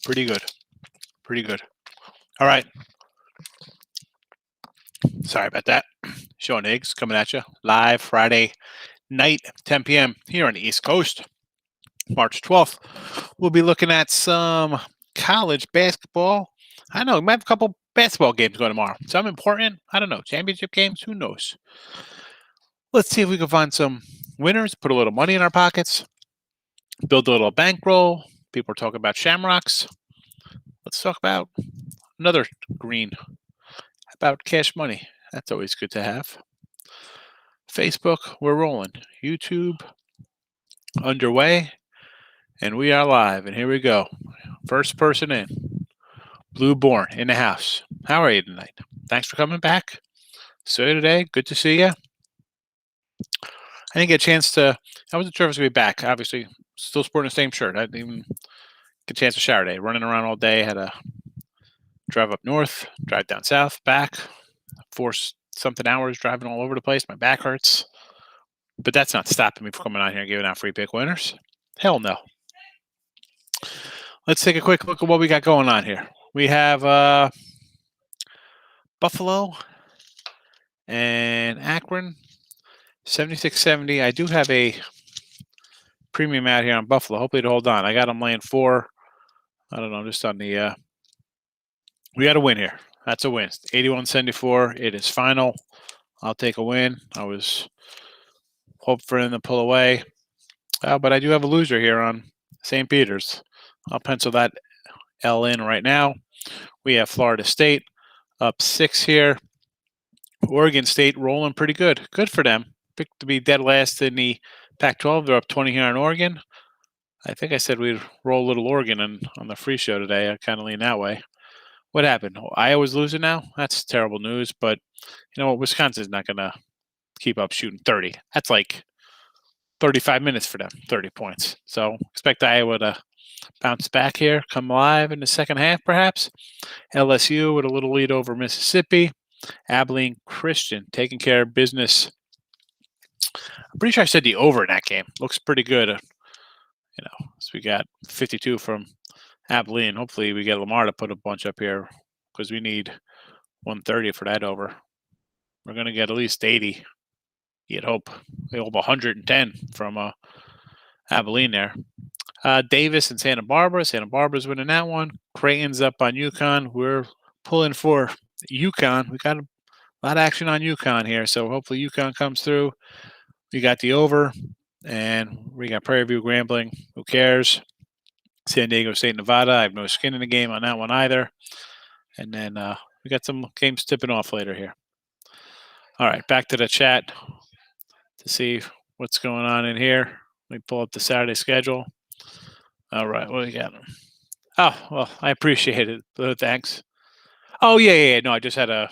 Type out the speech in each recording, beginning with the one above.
Pretty good. Pretty good. All right. Sorry about that. Sean Higgs coming at you live Friday night, 10 p.m. here on the East Coast, March 12th. We'll be looking at some college basketball. I don't know. We might have a couple basketball games going tomorrow. Some important. I don't know. Championship games. Who knows? Let's see if we can find some winners, put a little money in our pockets, build a little bankroll. People are talking about Shamrocks. Let's talk about another green, about cash money. That's always good to have. Facebook, we're rolling. YouTube, underway. And we are live. And here we go. First person in. Blue Born in the house. How are you tonight? Thanks for coming back. So today, good to see you. I didn't get a chance to, I wasn't sure if I was going to be back. Obviously, still sporting the same shirt. I didn't even get a chance to shower today. Running around all day. Had to drive up north, drive down south, back. 4-something hours driving all over the place. My back hurts. But that's not stopping me from coming on here and giving out free pick winners. Hell no. Let's take a quick look at what we got going on here. We have Buffalo and Akron, 76-70. I do have a premium out here on Buffalo. Hopefully to hold on. I got them laying 4. I don't know, just on the we got a win here. That's a win. 81-74. It is final. I'll take a win. I was hoping for them to pull away. But I do have a loser here on St. Peter's. I'll pencil that L in right now. We have Florida State up 6 here. Oregon State rolling pretty good. Good for them. Picked to be dead last in the Pac-12. They're up 20 here on Oregon. I think I said we'd roll a little Oregon on the free show today. I kind of lean that way. What happened? Iowa's losing now? That's terrible news. But you know what? Wisconsin's not going to keep up shooting 30. That's like 35 minutes for them, 30 points. So expect Iowa to bounce back here, come alive in the second half perhaps. LSU with a little lead over Mississippi. Abilene Christian taking care of business. I'm pretty sure I said the over in that game. Looks pretty good. So we got 52 from Abilene. Hopefully we get Lamar to put a bunch up here because we need 130 for that over. We're going to get at least 80. You'd hope. We hope 110 from Abilene there. Davis and Santa Barbara. Santa Barbara's winning that one. Creighton's up on UConn. We're pulling for UConn. We got a lot of action on UConn here, so hopefully UConn comes through. We got the over, and we got Prairie View Grambling. Who cares? San Diego State, Nevada. I have no skin in the game on that one either. And then we got some games tipping off later here. All right, back to the chat to see what's going on in here. Let me pull up the Saturday schedule. All right, what do we got? Oh, well, I appreciate it. Thanks. Oh, yeah. No, I just had a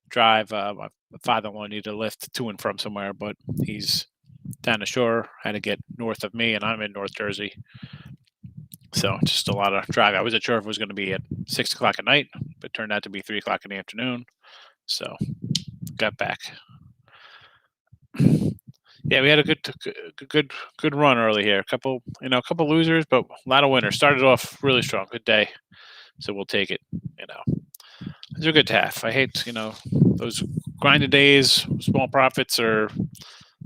drive. My father-in-law needed a lift to and from somewhere, but he's down the shore. Had to get north of me, and I'm in North Jersey. So just a lot of drive. I wasn't sure if it was going to be at 6 o'clock at night, but it turned out to be 3 o'clock in the afternoon. So got back. Yeah, we had a good run early here. A couple losers, but a lot of winners. Started off really strong. Good day. So we'll take it. These are good to have. I hate, those grinded days. Small profits are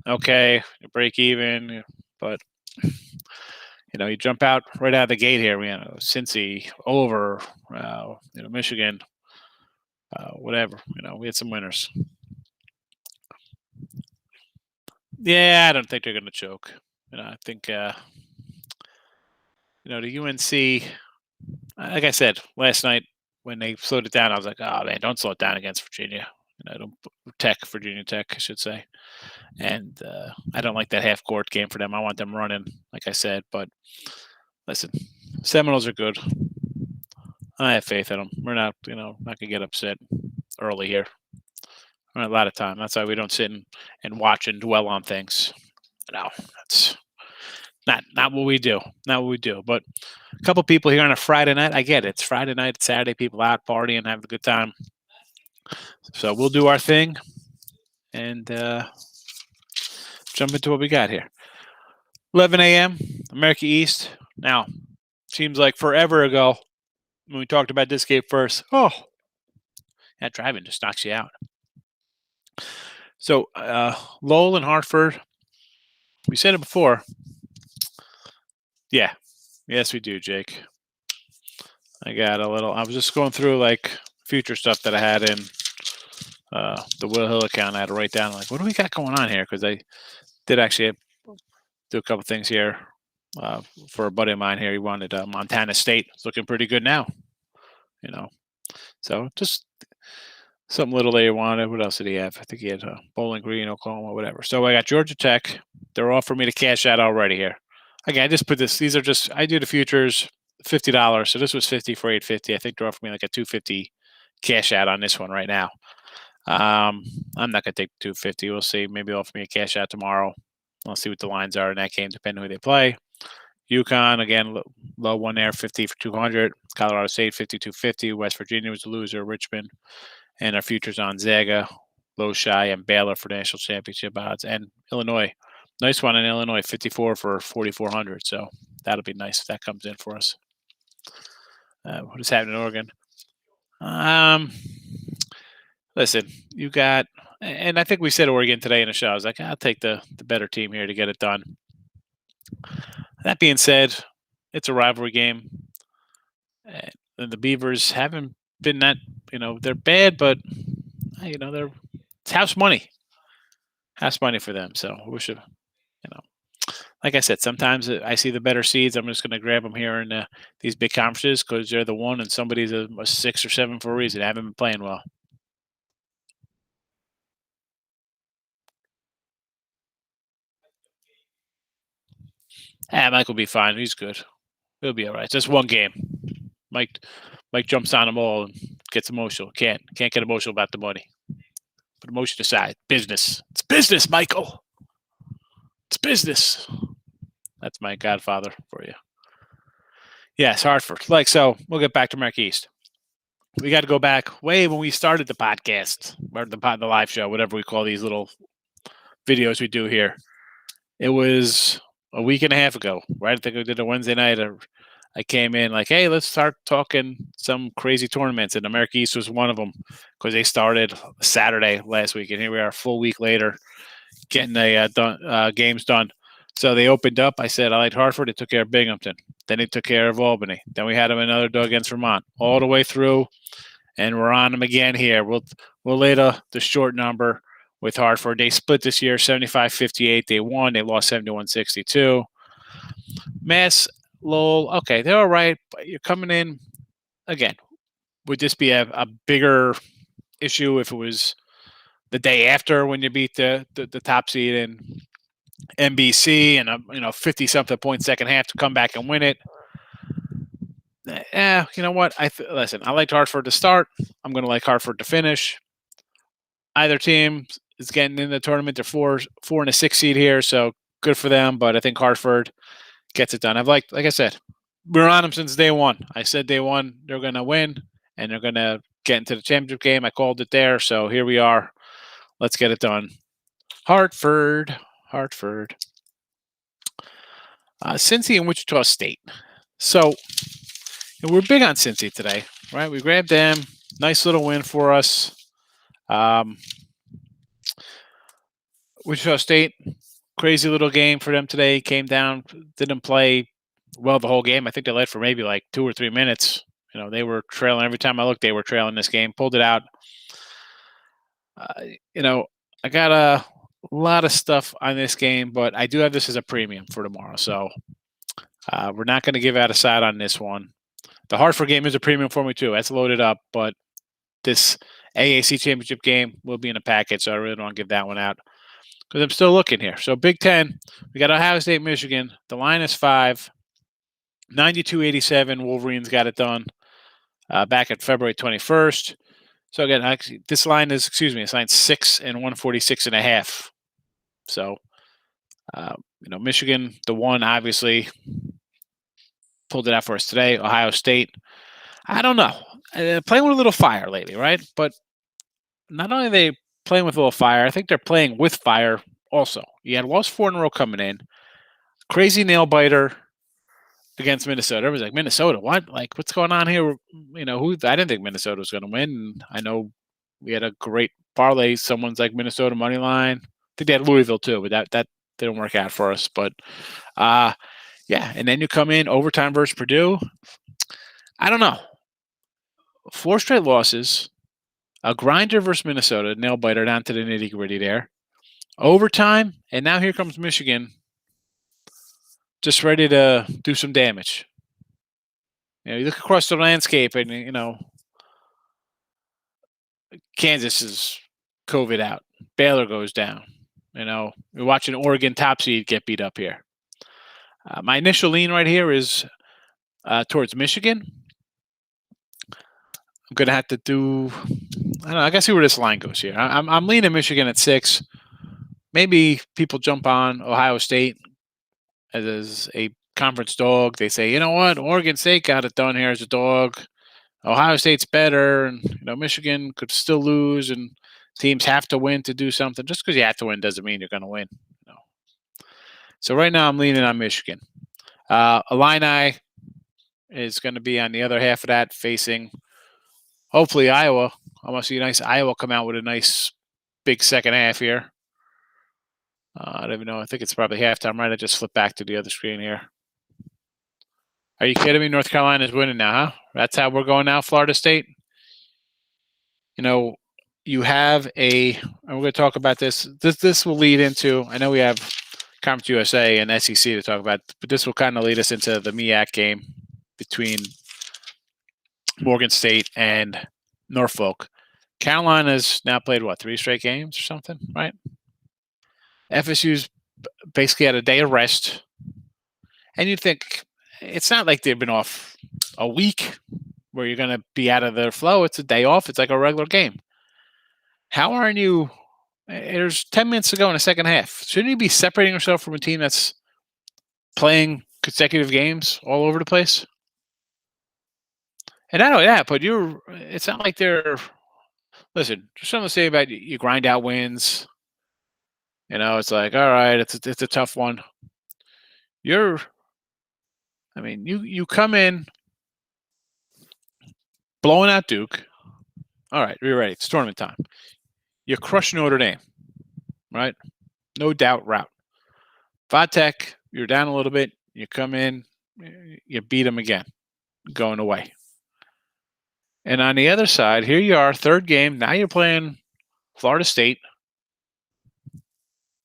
okay. You break even, but you jump out right out of the gate here. We had Cincy over, Michigan, whatever. We had some winners. Yeah, I don't think they're going to choke. I think, the UNC, like I said last night when they slowed it down, I was like, oh man, don't slow it down against Virginia. Virginia Tech, I should say. And I don't like that half-court game for them. I want them running, like I said. But listen, Seminoles are good. I have faith in them. We're not, not going to get upset early here. We're a lot of time. That's why we don't sit and watch and dwell on things. That's not what we do. Not what we do. But a couple people here on a Friday night. I get it. It's Friday night. It's Saturday. People out partying, having a good time. So we'll do our thing and jump into what we got here. 11 a.m. America East. Now, seems like forever ago when we talked about this game first. Oh, that driving just knocks you out. So Lowell and Hartford, we said it before. Yeah, yes, we do, Jake. I got a little. I was just going through like future stuff that I had in the Will Hill account. I had to write down like, what do we got going on here? Because I did actually do a couple things here for a buddy of mine here. He wanted Montana State. It's looking pretty good now, you know. So just something little they wanted. What else did he have? I think he had Bowling Green, Oklahoma, whatever. So I got Georgia Tech. They're offering me to cash out already here. Again, I just put this. These are just. I do the futures $50. So this was 50 for 850. I think they're offering me like a 250 cash out on this one right now. I'm not gonna take 250. We'll see. Maybe they'll offer me a cash out tomorrow. I'll see what the lines are in that game, depending on who they play. UConn again, low one there, 50 for 200. Colorado State 52.50. West Virginia was the loser. Richmond, and our futures on Zaga, low shy, and Baylor for national championship odds, and Illinois. Nice one in Illinois, 54 for 4,400. So that'll be nice if that comes in for us. What is happening in Oregon? Listen, you got, and I think we said Oregon today in the show. I was like, I'll take the better team here to get it done. That being said, it's a rivalry game, and the Beavers haven't been that. They're bad, but they're it's house money for them. So we should, like I said, sometimes I see the better seeds. I'm just going to grab them here in these big conferences because they're the one, and somebody's a 6 or 7 for a reason. They haven't been playing well. Mike will be fine. He's good. He'll be all right. It's just one game. Mike jumps on them all and gets emotional. Can't get emotional about the money. Put emotion aside. Business. It's business, Michael. It's business. That's my godfather for you. Yes, Hartford. Like so, we'll get back to Mark East. We got to go back way when we started the podcast, or the live show, whatever we call these little videos we do here. It was a week and a half ago, right? I think we did a Wednesday night. I came in like, hey, let's start talking some crazy tournaments, and America East was one of them because they started Saturday last week, and here we are a full week later getting the games done. So they opened up. I said I liked Hartford. They took care of Binghamton. Then they took care of Albany. Then we had them another dog against Vermont all the way through, and we're on them again here. We'll lay the short number with Hartford. They split this year 75-58. They won. They lost 71-62. Mass, Lowell, okay, they're all right, but you're coming in again. Would this be a bigger issue if it was the day after when you beat the top seed in NBC and a 50-something point second half to come back and win it? You know what? Listen. I liked Hartford to start. I'm going to like Hartford to finish. Either team is getting in the tournament. They're 4 and a 6 seed here, so good for them. But I think Hartford gets it done. Like I said, we're on them since day one. I said day one they're going to win and they're going to get into the championship game. I called it there, so here we are. Let's get it done. Hartford. Cincy and Wichita State. So we're big on Cincy today, right? We grabbed them. Nice little win for us. Wichita State, crazy little game for them today. Came down, didn't play well the whole game. I think they led for maybe like 2 or 3 minutes. They were trailing. Every time I looked, they were trailing this game. Pulled it out. I got a lot of stuff on this game, but I do have this as a premium for tomorrow. So we're not going to give out a side on this one. The Hartford game is a premium for me too. That's loaded up, but this AAC championship game will be in a package, so I really don't want to give that one out because I'm still looking here. So Big Ten, we got Ohio State, Michigan. The line is 5, 92-87. Wolverines got it done back at February 21st. So again, actually, this line is, it's line 6 and 146.5. So, Michigan, the one obviously pulled it out for us today. Ohio State, I don't know. Playing with a little fire lately, right? But not only are they playing with a little fire, I think they're playing with fire also. You had lost 4 in a row coming in. Crazy nail biter. against Minnesota. Everybody's like, Minnesota, what? Like, what's going on here? Who? I didn't think Minnesota was going to win. And I know we had a great parlay. Someone's like Minnesota money line. I think they had Louisville too, but that didn't work out for us. But yeah, and then you come in overtime versus Purdue. I don't know. 4 straight losses, a grinder versus Minnesota, nail biter down to the nitty gritty there. Overtime, and now here comes Michigan, just ready to do some damage. You look across the landscape, and Kansas is COVID out. Baylor goes down. You're watching Oregon top seed get beat up here. My initial lean right here is towards Michigan. I'm going to have to do, I don't know, I got to see where this line goes here. I'm leaning Michigan at 6. Maybe people jump on Ohio State as a conference dog. They say, you know what, Oregon State got it done here as a dog. Ohio State's better, and Michigan could still lose, and teams have to win to do something. Just because you have to win doesn't mean you're going to win. So right now I'm leaning on Michigan. Illini is going to be on the other half of that, facing hopefully Iowa. I want to see a nice Iowa come out with a nice big second half here. I don't even know. I think it's probably halftime, right? I just flipped back to the other screen here. Are you kidding me? North Carolina's winning now, huh? That's how we're going now, Florida State. You have and we're going to talk about this. This will lead into, I know we have Conference USA and SEC to talk about, but this will kind of lead us into the MEAC game between Morgan State and Norfolk. Carolina's now played, 3 straight games or something, right? FSU's basically had a day of rest. And you think it's not like they've been off a week where you're going to be out of their flow. It's a day off. It's like a regular game. How aren't you? There's 10 minutes to go in the second half. Shouldn't you be separating yourself from a team that's playing consecutive games all over the place? And not only that, but it's not like they're, listen, there's something to say about you grind out wins. It's like, all right, it's a tough one. You come in blowing out Duke. All right, we're ready. It's tournament time. You crush Notre Dame, right? No doubt route. Vatech, you're down a little bit. You come in, you beat them again, going away. And on the other side, here you are, third game. Now you're playing Florida State.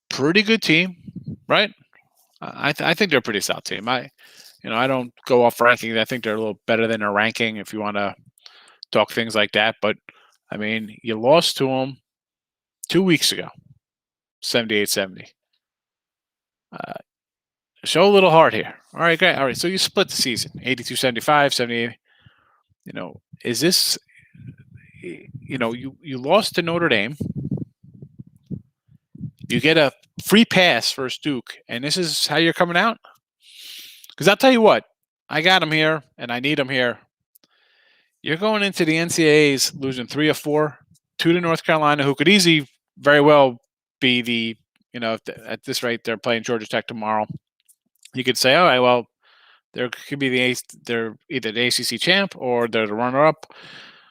Pretty good team, right? I think they're a pretty solid team. I don't go off ranking. I think they're a little better than their ranking if you want to talk things like that. But, you lost to them 2 weeks ago, 78-70. Show a little heart here. All right, great. All right, so you split the season, 82-75, 78. Is this, you lost to Notre Dame. You get a free pass versus Duke, and this is how you're coming out? Because I'll tell you what, I got them here, and I need them here. You're going into the NCAAs losing 3 or 4, 2 to North Carolina, who could easily very well be the, at this rate, they're playing Georgia Tech tomorrow. You could say, all right, well, there could be they're either the ACC champ or they're the runner-up.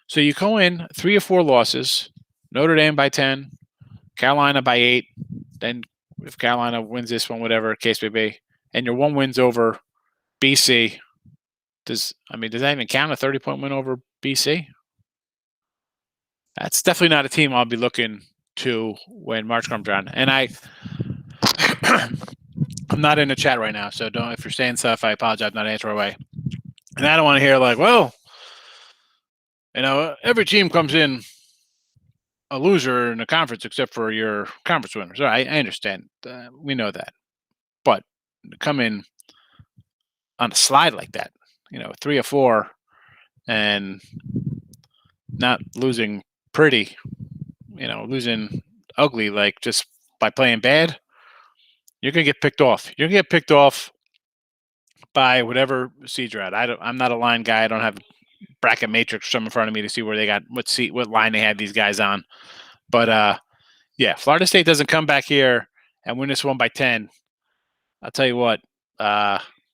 So you go in 3 or 4 losses, Notre Dame by 10, Carolina by 8. Then if Carolina wins this one, whatever case may be, and your 1 wins over BC, does that even count, a 30-point win over BC? That's definitely not a team I'll be looking to when March comes around. And I'm not in the chat right now, so if you're saying stuff, I apologize, I'm not answering away. And I don't want to hear like, well, every team comes in a loser in the conference except for your conference winners. I understand. We know that. But to come in on a slide like that, 3 or 4 and not losing pretty, losing ugly, like just by playing bad, you're going to get picked off. You're going to get picked off by whatever seed you're at. I'm not a line guy. I don't have bracket matrix or something in front of me to see where they got what line they had these guys on. But yeah, Florida State doesn't come back here and win this one by 10. I'll tell you what,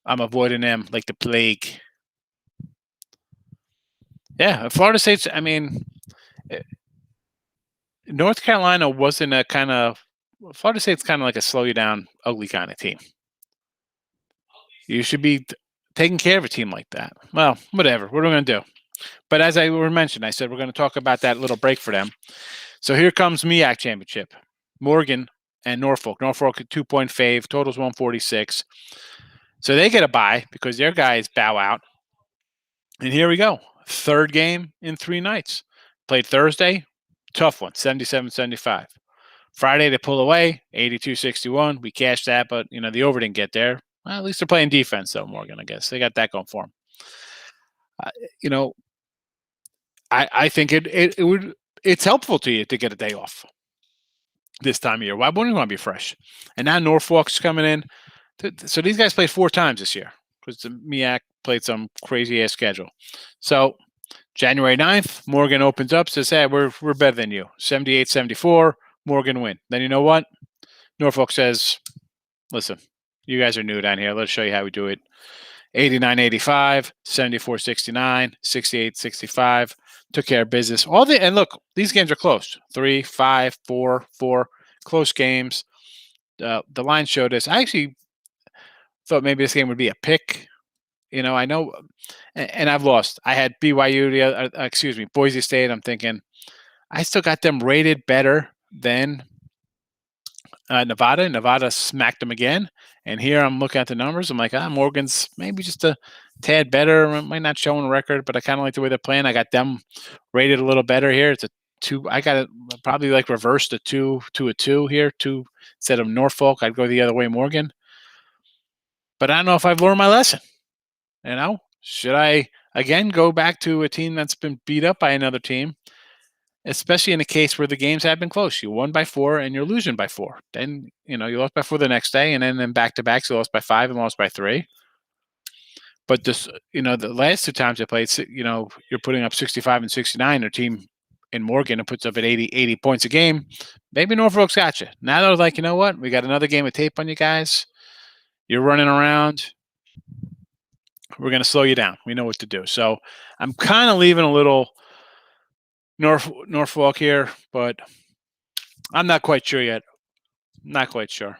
I'm avoiding them like the plague. Yeah, Florida State's. I mean, eh, North Carolina wasn't a kind of. Florida State's kind of like a slow you down, ugly kind of team. You should be taking care of a team like that. Well, whatever. What are we going to do? But as I were mentioned, I said we're going to talk about that little break for them. So here comes MEAC championship. Morgan and Norfolk. Norfolk 2-point fave. Totals 146. So they get a bye because their guys bow out. And here we go. Third game in 3 nights. Played Thursday. Tough one. 77-75. Friday they pull away. 82-61. We cashed that, but the over didn't get there. Well, at least they're playing defense though, Morgan, I guess. They got that going for them. I think it's helpful to you to get a day off this time of year. Why wouldn't you want to be fresh? And now Norfolk's coming in. So these guys played 4 times this year because the MEAC played some crazy ass schedule. So January 9th, Morgan opens up, says, hey, we're better than you. 78-74, Morgan win. Then you know what? Norfolk says, listen, you guys are new down here. Let's show you how we do it. 89-85, 74-69, 68-65. Took care of business. And look, these games are close. 3, 5, 4, 4. Close games. The line showed us. I actually thought maybe this game would be a pick. I know, and I've lost. I had BYU, Boise State. I'm thinking I still got them rated better than Nevada. Nevada smacked them again. And here I'm looking at the numbers. I'm like, Morgan's maybe just a tad better. Might not show on record, but I kind of like the way they're playing. I got them rated a little better here. It's a 2. I got it probably like reversed a 2 to a 2 here. 2 instead of Norfolk. I'd go the other way, Morgan. But I don't know if I've learned my lesson. Should I again go back to a team that's been beat up by another team? Especially in a case where the games have been close. You won by 4 and you're losing by 4. Then, you lost by 4 the next day, and then back-to-backs, you lost by 5 and lost by 3. But this, the last 2 times they played, you're putting up 65 and 69. Their team in Morgan who puts up at 80 points a game. Maybe Norfolk's got you. Now they're like, you know what? We got another game of tape on you guys. You're running around. We're going to slow you down. We know what to do. So I'm kind of leaving a little Norfolk here, but I'm not quite sure yet. Not quite sure.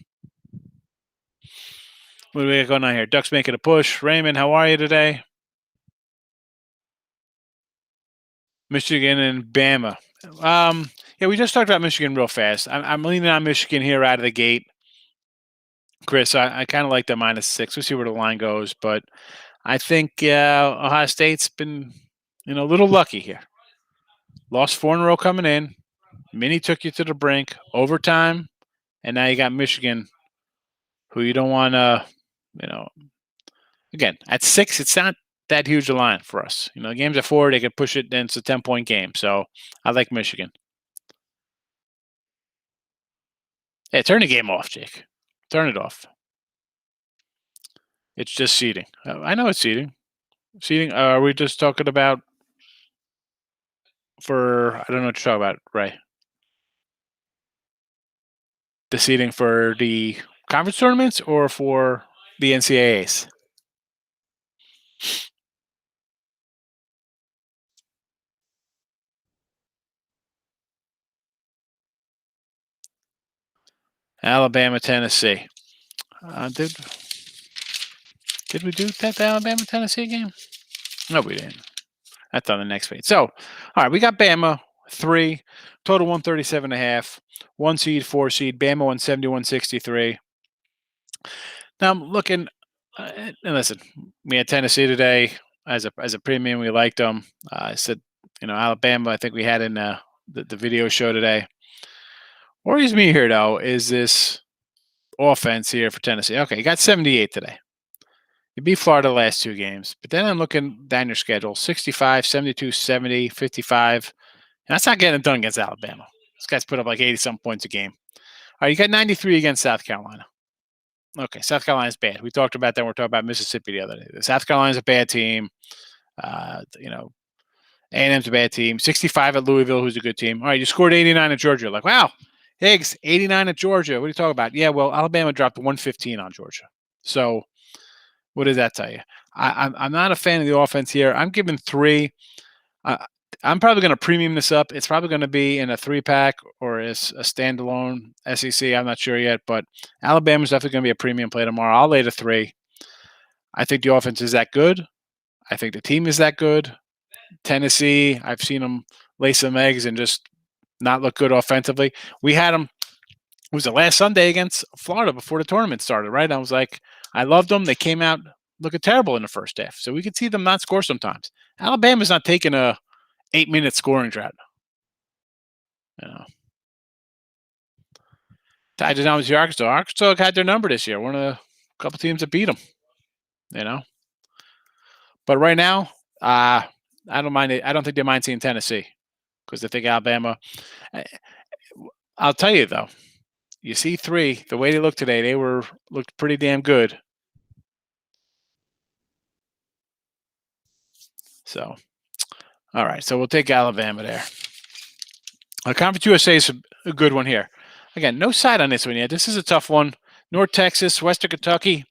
What do we got going on here? Ducks making a push. Raymond, how are you today? Michigan and Bama. Yeah, we just talked about Michigan real fast. I'm leaning on Michigan here out of the gate. Chris, I kind of like the -6. We'll see where the line goes, but I think Ohio State's been, a little lucky here. Lost 4 in a row coming in. Mini took you to the brink, overtime, and now you got Michigan, who you don't want to, again, at 6, it's not that huge a line for us. The game's at 4, they could push it, then it's a 10-point game. So I like Michigan. Hey, turn the game off, Jake. Turn it off. It's just seeding. I know it's seeding. Seeding, are we just talking about I don't know what you're talking about, Ray. The seeding for the conference tournaments or for the NCAAs? Alabama, Tennessee. Did we do that Alabama, Tennessee game? No, we didn't. That's on the next page. So, all right, we got Bama 3, total 137.5, 1 seed, 4 seed. Bama 170, 163. Now I'm looking, and listen, we had Tennessee today as a premium. We liked them. I said, Alabama. I think we had in the video show today. Worries me here though is this offense here for Tennessee. Okay, you got 78 today. You beat Florida the last 2 games, but then I'm looking down your schedule: 65, 72, 70, 55. And that's not getting it done against Alabama. This guy's put up like 80-some points a game. All right, you got 93 against South Carolina. Okay, South Carolina's bad. We talked about that. We're talking about Mississippi the other day. South Carolina's a bad team. A&M's a bad team. 65 at Louisville, who's a good team. All right, you scored 89 at Georgia. Like, wow, Higgs, 89 at Georgia. What are you talking about? Yeah, well, Alabama dropped 115 on Georgia. So What does that tell you? I'm not a fan of the offense here. I'm giving 3. I'm probably going to premium this up. It's probably going to be in a 3-pack or as a standalone SEC. I'm not sure yet, but Alabama's definitely going to be a premium play tomorrow. I'll lay the 3. I think the offense is that good. I think the team is that good. Tennessee, I've seen them lay some eggs and just not look good offensively. We had them, it was the last Sunday against Florida before the tournament started, right? I was like, I loved them. They came out looking terrible in the first half. So we could see them not score sometimes. Alabama's not taking a 8-minute scoring drought. You know. Tied it down with Arkansas. Arkansas had their number this year. One of the couple teams that beat them. You know. But right now, I don't mind it. I don't think they mind seeing Tennessee because they think Alabama. I'll tell you though, you see 3. The way they looked today, they looked pretty damn good. So, all right. So we'll take Alabama there. Conference USA is a good one here. Again, no side on this one yet. This is a tough one. North Texas, Western Kentucky.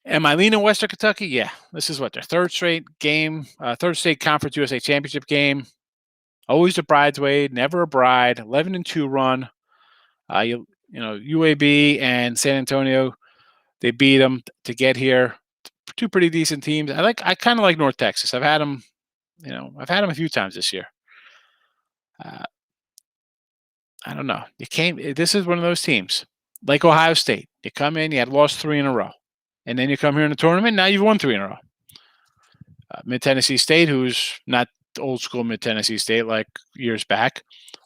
Am I leaning Western Kentucky? Yeah. This is what their third straight game, third state Conference USA championship game. Always a bridesmaid, never a bride. 11-2 run. You know UAB and San Antonio, they beat them to get here. 2 pretty decent teams. I kind of like North Texas. I've had them. You know, I've had them a few times this year. I don't know. This is one of those teams, like Ohio State. You come in, you had lost 3 in a row, and then you come here in the tournament. Now you've won 3 in a row. Mid Tennessee State, who's not old school Mid Tennessee State like years back.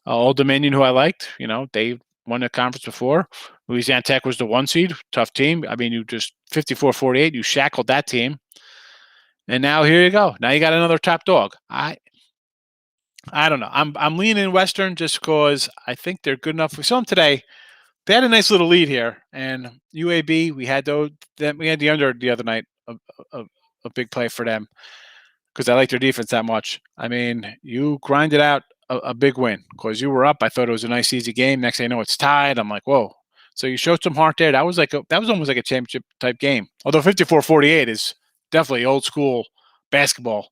Old Dominion, who I liked. You know, they won the conference before. Louisiana Tech was the 1 seed, tough team. I mean, you just 54-48. You shackled that team, and now here you go. Now you got another top dog. I don't know. I'm leaning Western just because I think they're good enough. We saw them today. They had a nice little lead here, and UAB we had the under the other night. A big play for them because I like their defense that much. I mean, you grinded out a big win because you were up. I thought it was a nice easy game. Next thing I know, it's tied. I'm like, whoa. So you showed some heart there. That was almost like a championship type game. Although 54-48 is definitely old school basketball.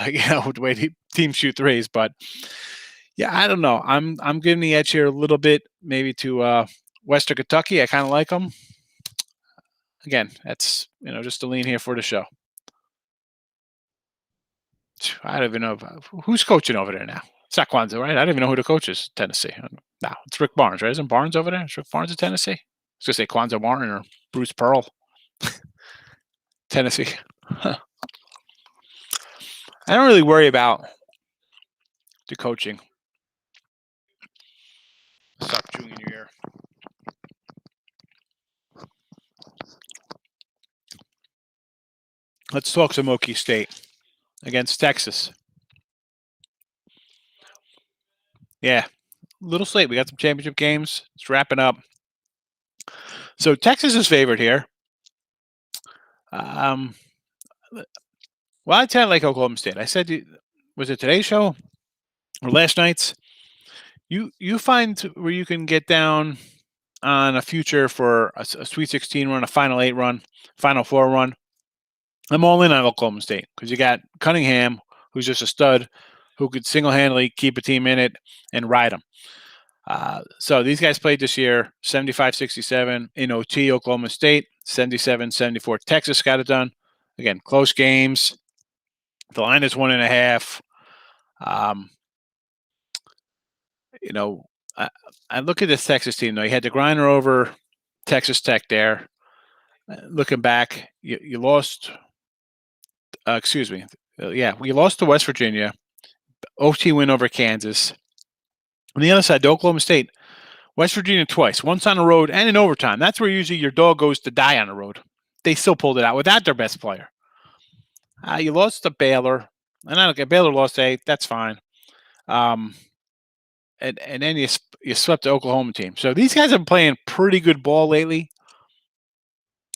You know, the way the teams shoot threes, but yeah, I don't know. I'm giving the edge here a little bit, maybe to Western Kentucky. I kind of like them. Again, that's just a lean here for the show. I don't even know who's coaching over there now. It's not Kwanzaa, right? I don't even know who the coach is. Tennessee. No, it's Rick Barnes, right? Isn't Barnes over there? Is Rick Barnes of Tennessee? I was gonna say Kwanzaa Martin or Bruce Pearl. Tennessee. I don't really worry about the coaching. Stop chewing in your ear. Let's talk some Okie State against Texas. Yeah, little slate. We got some championship games. It's wrapping up. So Texas is favored here. Well, I tend to like Oklahoma State. I said, was it today's show or last night's? You find where you can get down on a future for a Sweet 16 run, a Final 8 run, Final 4 run. I'm all in on Oklahoma State because you got Cunningham, who's just a stud, who could single-handedly keep a team in it and ride them. So these guys played this year, 75-67 in OT, Oklahoma State, 77-74. Texas got it done. Again, close games. The line is 1.5. I look at this Texas team, though. You had to grind over Texas Tech there. Looking back, you lost. Excuse me. We lost to West Virginia. OT win over Kansas. On the other side, to Oklahoma State, West Virginia twice, once on the road and in overtime. That's where usually your dog goes to die on the road. They still pulled it out without their best player. You lost to Baylor. And I don't get Baylor lost 8. That's fine. And then you swept the Oklahoma team. So these guys have been playing pretty good ball lately.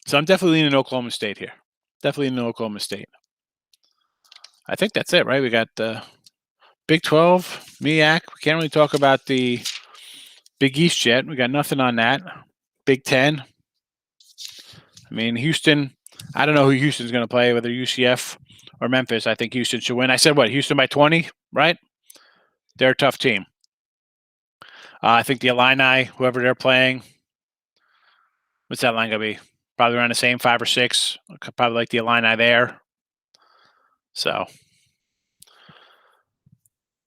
So I'm definitely leaning Oklahoma State here. Definitely leaning Oklahoma State. I think that's it, right? We got the Big 12, MEAC. We can't really talk about the Big East yet. We got nothing on that. Big 10. I mean, Houston I don't know who Houston's going to play, whether UCF or Memphis. I think Houston should win. I said what? Houston by 20, right? They're a tough team. I think the Illini, whoever they're playing, what's that line going to be? Probably around the same 5 or 6. Probably like the Illini there. So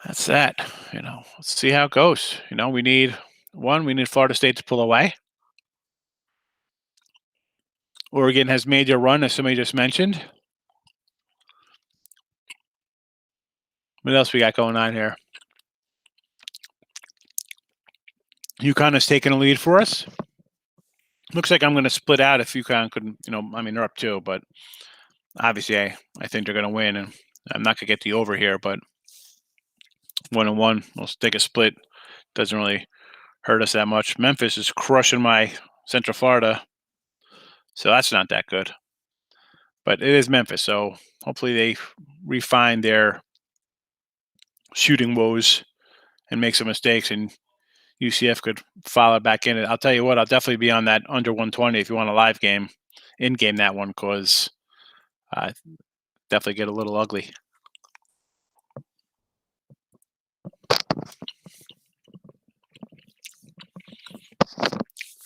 that's that. Let's see how it goes. We need Florida State to pull away. Oregon has made their run, as somebody just mentioned. What else we got going on here? UConn has taken a lead for us. Looks like I'm going to split out if UConn could, they're up 2, but obviously I think they're going to win, and I'm not going to get the over here, but 1-1, we'll take a split. Doesn't really hurt us that much. Memphis is crushing my Central Florida, so that's not that good. But it is Memphis, so hopefully they refine their shooting woes and make some mistakes, and UCF could follow back in it. I'll tell you what, I'll definitely be on that under 120 if you want a live game, in-game that one, because definitely get a little ugly.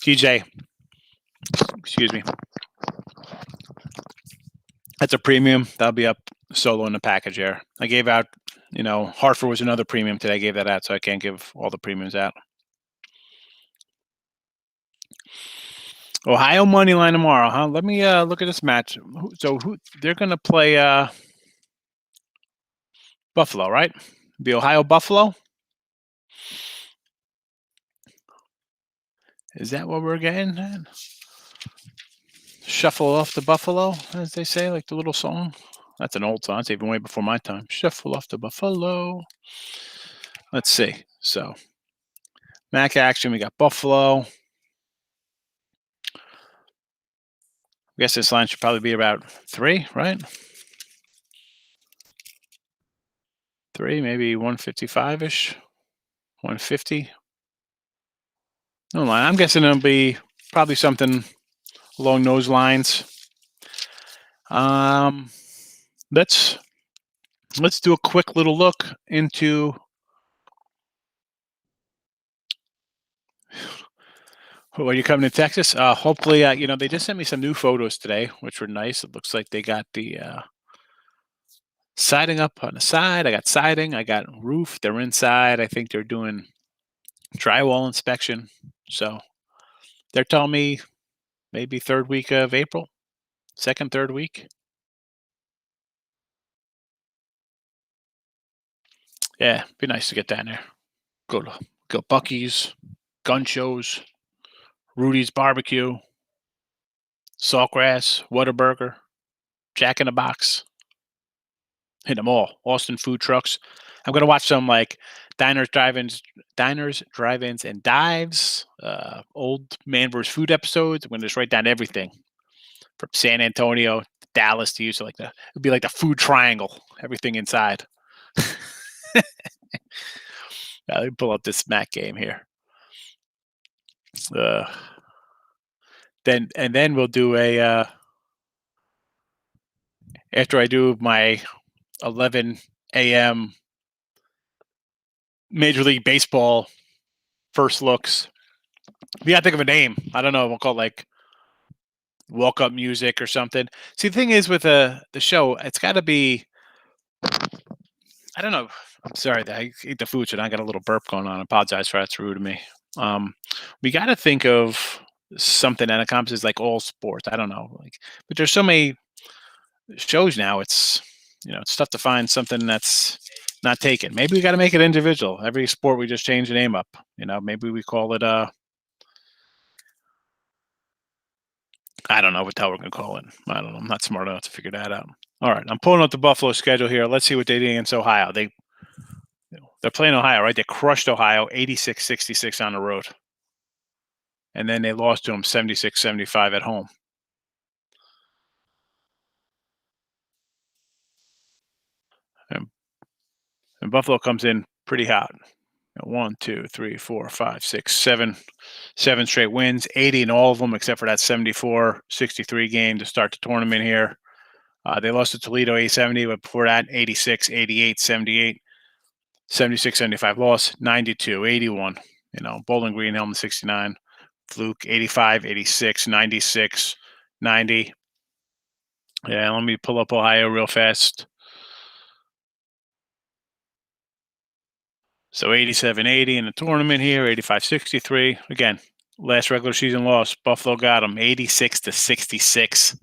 TJ, excuse me. That's a premium. That'll be up solo in the package here. I gave out, Hartford was another premium today. I gave that out, so I can't give all the premiums out. Ohio money line tomorrow, huh? Let me look at this match. So they're going to play Buffalo, right? The Ohio Buffalo. Is that what we're getting? Shuffle off the Buffalo, as they say, like the little song. That's an old song. It's even way before my time. Shuffle off the Buffalo. Let's see. So, MAC action. We got Buffalo. I guess this line should probably be about 3, right? 3, maybe 155-ish, 150. No line. I'm guessing it'll be probably something along those lines. Let's do a quick little look into Are you coming to Texas? Hopefully, they just sent me some new photos today, which were nice. It looks like they got the siding up on the side. I got siding. I got roof. They're inside. I think they're doing drywall inspection. So they're telling me maybe 3rd week of April, 2nd, 3rd week. Yeah, be nice to get down there. Go Buc-ee's, gun shows, Rudy's Barbecue, Saltgrass, Whataburger, Jack in the Box. Hit them all. Austin food trucks. I'm gonna watch some like diners, drive-ins, and dives. Old man versus food episodes. I'm gonna just write down everything from San Antonio, Dallas to you. So it'd be like the food triangle. Everything inside. Let me pull up this MAC game here. Then we'll do a after I do my 11 a.m. Major League Baseball first looks. We gotta think of a name. I don't know. We'll call it like walk up music or something. See, the thing is with the show, it's got to be. I don't know. I'm sorry that I eat the food, so I got a little burp going on. I apologize for that. It's rude of me. We got to think of something that encompasses like all sports. I don't know, but there's so many shows now. It's it's tough to find something that's not taken. Maybe we got to make it individual. Every sport we just change the name up. Maybe we call it I don't know what the hell we're gonna call it. I don't know. I'm not smart enough to figure that out. All right, I'm pulling up the Buffalo schedule here. Let's see what they did against Ohio. They're playing Ohio, right? They crushed Ohio 86-66 on the road. And then they lost to them 76-75 at home. And Buffalo comes in pretty hot. 1, 2, 3, 4, 5, 6, 7, 7 straight wins, 80 in all of them except for that 74-63 game to start the tournament here. They lost to Toledo 870, but before that, 86, 88, 78, 76, 75 loss, 92, 81. Bowling Green, Helm 69, Fluke 85, 86, 96, 90. Yeah, let me pull up Ohio real fast. So 87-80 in the tournament here, 85-63. Again, last regular season loss, Buffalo got them 86-66.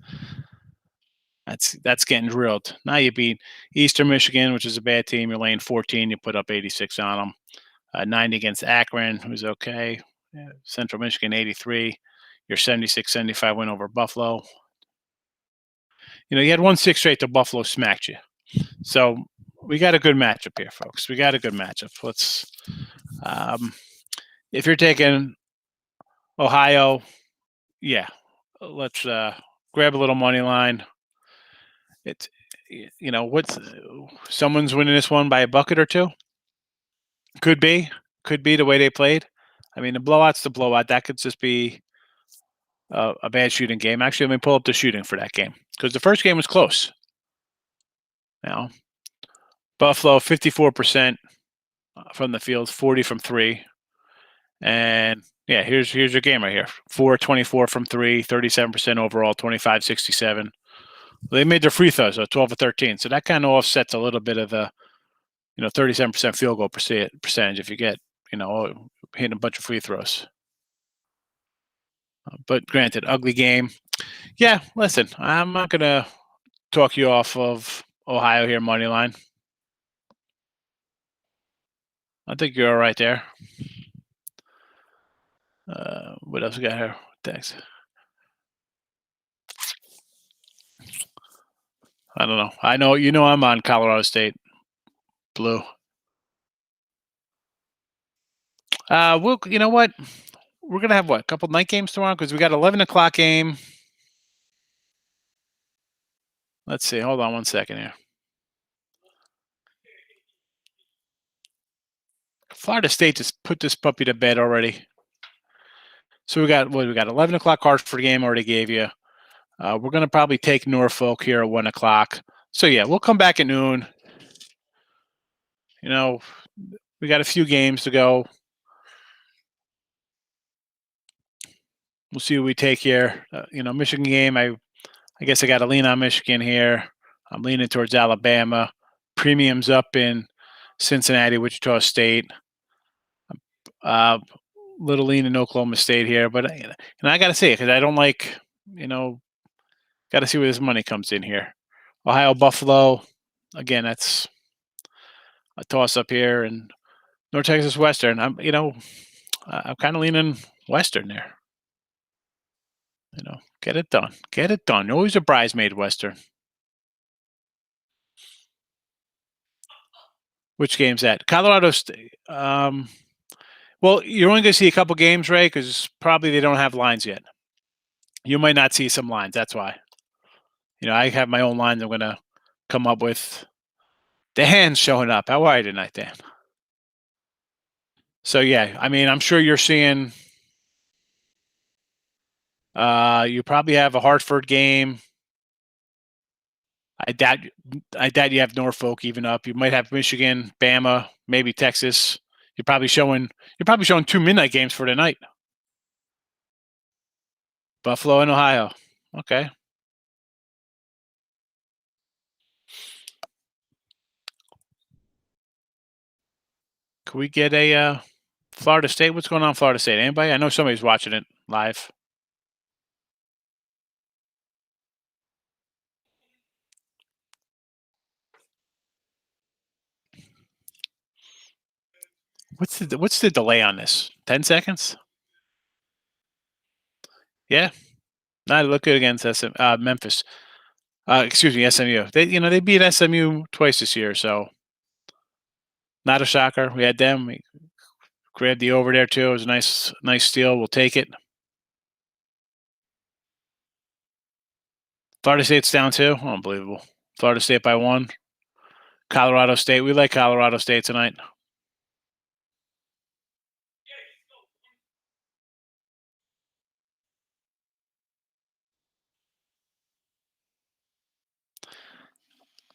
That's getting drilled. Now you beat Eastern Michigan, which is a bad team. You're laying 14. You put up 86 on them. 90 against Akron, who's okay. Central Michigan 83. Your 76-75 win over Buffalo. You had 1-6 straight to Buffalo smacked you. So we got a good matchup here, folks. We got a good matchup. Let's if you're taking Ohio, yeah, let's grab a little money line. It's what's someone's winning this one by a bucket or two. Could be the way they played. I mean, the blowout's the blowout. That could just be a bad shooting game. Actually, let me pull up the shooting for that game because the first game was close. Now, Buffalo 54% from the field, 40 from three, and yeah, here's your game right here: 4-24 from three, 37% overall, 25-67. They made their free throws, so 12 or 13. So that kind of offsets a little bit of the 37% field goal percentage if you get hitting a bunch of free throws. But granted, ugly game. Yeah, listen, I'm not gonna talk you off of Ohio here money line. I think you're all right there. What else we got here? Thanks. I don't know. I know I'm on Colorado State blue. You know what? We're gonna have a couple night games tomorrow because we got 11 o'clock game. Let's see. Hold on one second here. Florida State just put this puppy to bed already. So we got 11 o'clock Hartford game already gave you. We're gonna probably take Norfolk here at 1 o'clock. So yeah, we'll come back at noon. We got a few games to go. We'll see what we take here. Michigan game. I guess I got to lean on Michigan here. I'm leaning towards Alabama. Premiums up in Cincinnati, Wichita State. Little lean in Oklahoma State here, but I got to say it because I don't like. Got to see where this money comes in here. Ohio Buffalo. Again, that's a toss up here, and North Texas Western. I'm kind of leaning Western there. Get it done. Get it done. Always a bridesmaid Western. Which game's that? Colorado State. Well, you're only going to see a couple games, Ray, because probably they don't have lines yet. You might not see some lines. That's why. I have my own lines I'm going to come up with. Dan's showing up. How are you tonight, Dan? So, yeah, I mean, I'm sure you're seeing you probably have a Hartford game. I doubt you have Norfolk even up. You might have Michigan, Bama, maybe Texas. You're probably showing 2 midnight games for tonight. Buffalo and Ohio. Okay. Can we get a Florida State? What's going on in Florida State? Anybody? I know somebody's watching it live. What's the delay on this? 10 seconds? Yeah. Not look good against Memphis. Excuse me, SMU. They beat SMU twice this year, so not a shocker. We had them. We grabbed the over there too. It was a nice steal. We'll take it. Florida State's down too. Unbelievable. Florida State by 1. Colorado State. We like Colorado State tonight.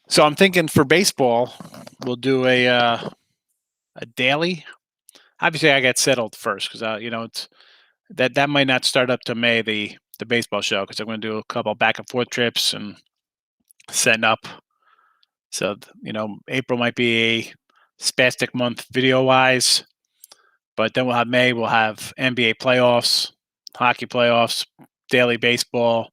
So I'm thinking for baseball, we'll do a daily. Obviously, I get settled first because it's that might not start up to May the baseball show because I'm going to do a couple back and forth trips and setting up. So April might be a spastic month video wise, but then we'll have May. We'll have NBA playoffs, hockey playoffs, daily baseball.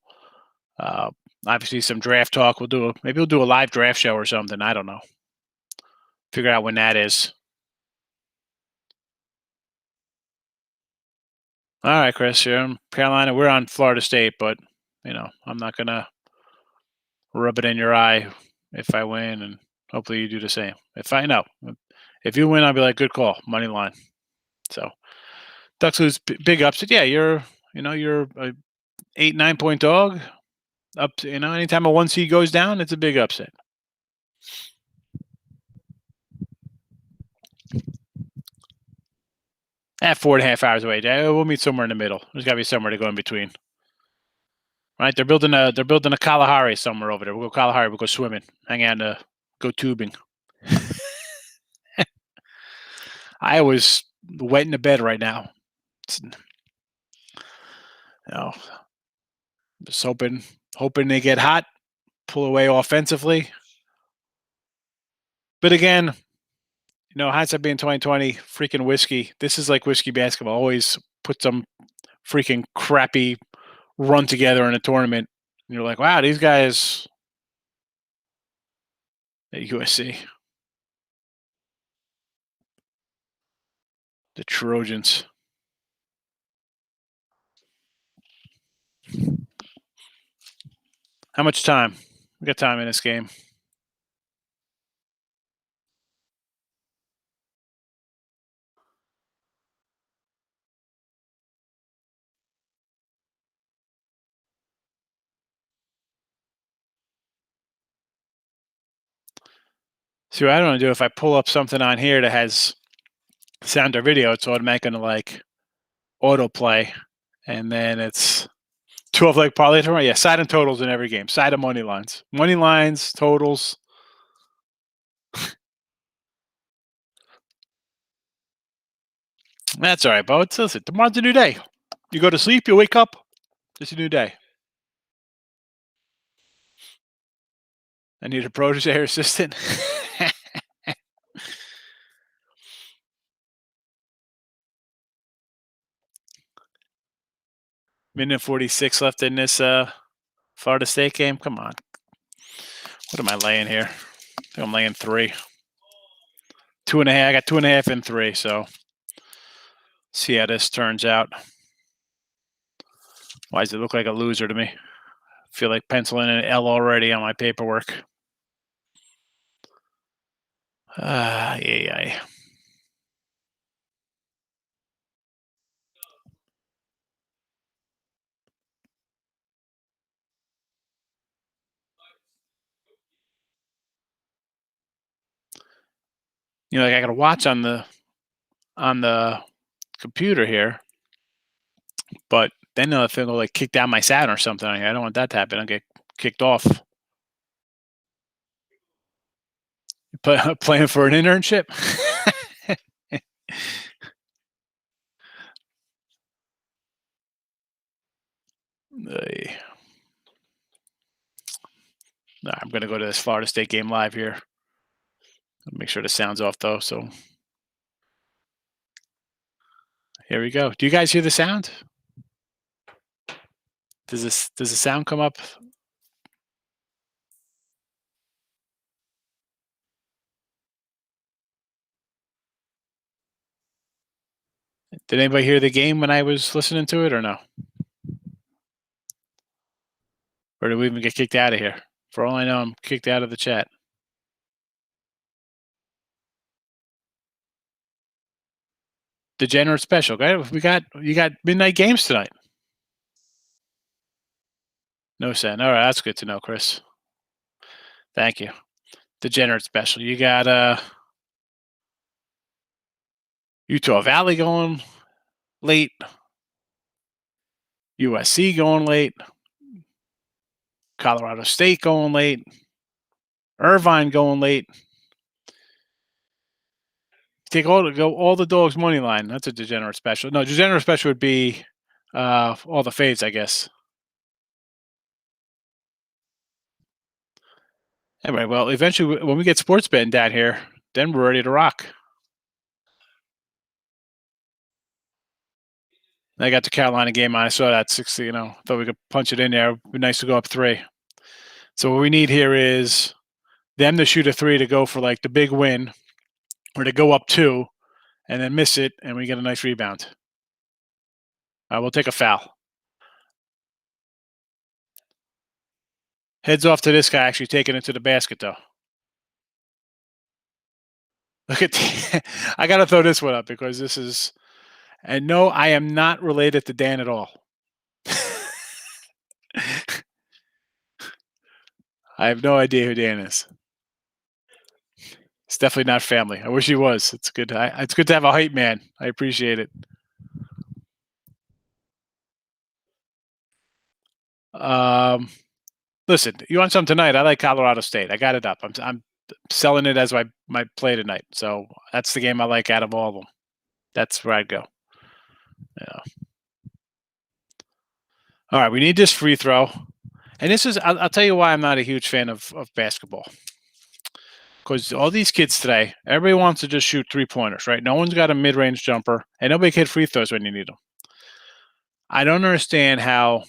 Uh, Obviously, some draft talk. Maybe we'll do a live draft show or something. I don't know. Figure out when that is. All right, Chris, you're in Carolina. We're on Florida State, but I'm not gonna rub it in your eye if I win, and hopefully you do the same. If you win, I'll be like, good call, money line. So Ducks lose, big upset. Yeah, you're a 8-9 point dog. Up to, anytime a one seed goes down, it's a big upset. At 4.5 hours away, we'll meet somewhere in the middle. There's got to be somewhere to go in between. Right? They're building a Kalahari somewhere over there. We'll go Kalahari. We'll go swimming, hang out, go tubing. I was wet in the bed right now. Just hoping they get hot, pull away offensively. But again, hindsight being 2020, freaking whiskey. This is like whiskey basketball. Always put some freaking crappy run together in a tournament. And you're like, wow, these guys at USC. The Trojans. How much time? We got time in this game. See, what I don't want to do if I pull up something on here that has sound or video, it's automatically going to like autoplay, and then it's 12 leg parlay tomorrow. Yeah, side and totals in every game. Side and money lines, totals. That's all right, Bo. Listen, tomorrow's a new day. You go to sleep, you wake up, it's a new day. I need a protege assistant. Minute 46 left in this Florida State game. Come on. What am I laying here? I think I'm laying 3. 2.5. I got 2.5 and 3, so see how this turns out. Why does it look like a loser to me? I feel like penciling an L already on my paperwork. Yeah. Like I got to watch on the computer here, but then if it'll like kick down my Saturn or something, I don't want that to happen. I'll get kicked off. Playing for an internship. No, I'm going to go to this Florida State game live here. Make sure the sound's off though. So here we go. Do you guys hear the sound? Does the sound come up? Did anybody hear the game when I was listening to it or no? Or did we even get kicked out of here? For all I know, I'm kicked out of the chat. Degenerate special. You got midnight games tonight. No sound. All right, that's good to know, Chris. Thank you. Degenerate special. You got Utah Valley going late. USC going late. Colorado State going late. Irvine going late. Take all the dogs money line. That's a degenerate special. No, degenerate special would be all the fades, I guess. Anyway, well, eventually when we get sports betting down here, then we're ready to rock. I got the Carolina game on. I saw that 60. Thought we could punch it in there. It'd be nice to go up 3. So what we need here is them to shoot a 3 to go for like the big win, or to go up 2 and then miss it, and we get a nice rebound. We'll take a foul. Heads off to this guy actually taking it to the basket, though. Look at I got to throw this one up because this is. And no, I am not related to Dan at all. I have no idea who Dan is. It's definitely not family. I wish he was. It's good. It's good to have a hype man. I appreciate it. Listen, you want something tonight? I like Colorado State. I got it up. I'm selling it as my play tonight. So that's the game I like out of all of them. That's where I'd go. Yeah. All right, we need this free throw. And this is, I'll tell you why I'm not a huge fan of basketball. Because all these kids today, everybody wants to just shoot 3-pointers, right? No one's got a mid-range jumper, and nobody can hit free throws when you need them. I don't understand how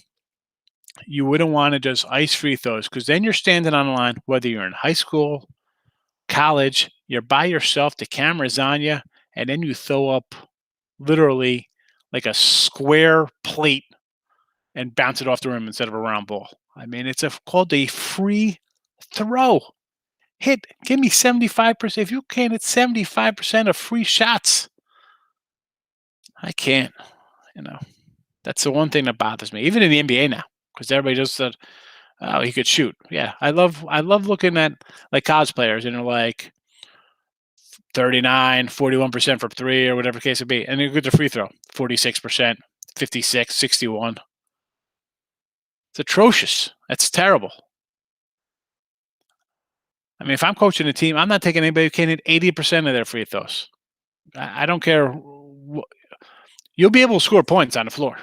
you wouldn't want to just ice free throws, because then you're standing on the line, whether you're in high school, college, you're by yourself, the camera's on you, and then you throw up literally like a square plate and bounce it off the rim instead of a round ball. I mean, it's called a free throw. Give me 75%. If you can't hit 75% of free shots, I can't. That's the one thing that bothers me. Even in the NBA now, because everybody just said, "Oh, he could shoot." Yeah, I love looking at like college players, and they're like 39, 41% from 3 or whatever the case would be, and they're good to free throw, 46%, 56, 61. It's atrocious. That's terrible. I mean, if I'm coaching a team, I'm not taking anybody who can't hit 80% of their free throws. I don't care. You'll be able to score points on the floor.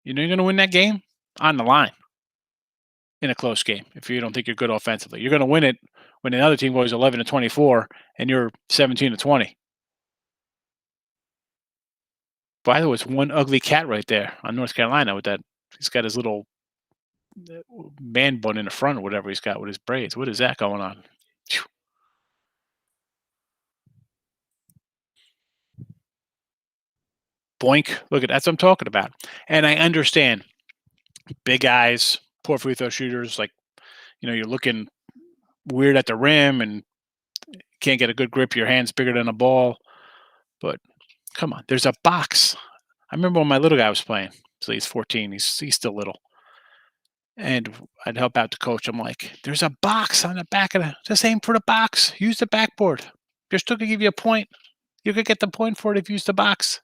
You're going to win that game on the line in a close game if you don't think you're good offensively. You're going to win it when another team goes 11-24 and you're 17-20. By the way, it's one ugly cat right there on North Carolina with that. He's got his little man bun in the front or whatever he's got with his braids. What is that going on? Phew. Boink. Look at that's what I'm talking about. And I understand big guys, poor free throw shooters, like, you're looking weird at the rim and can't get a good grip. Your hand's bigger than a ball. But come on, there's a box. I remember when my little guy was playing. So he's 14. He's still little. And I'd help out the coach. I'm like, there's a box on the back of just aim for the box. Use the backboard. You're still going to give you a point. You could get the point for it if you use the box.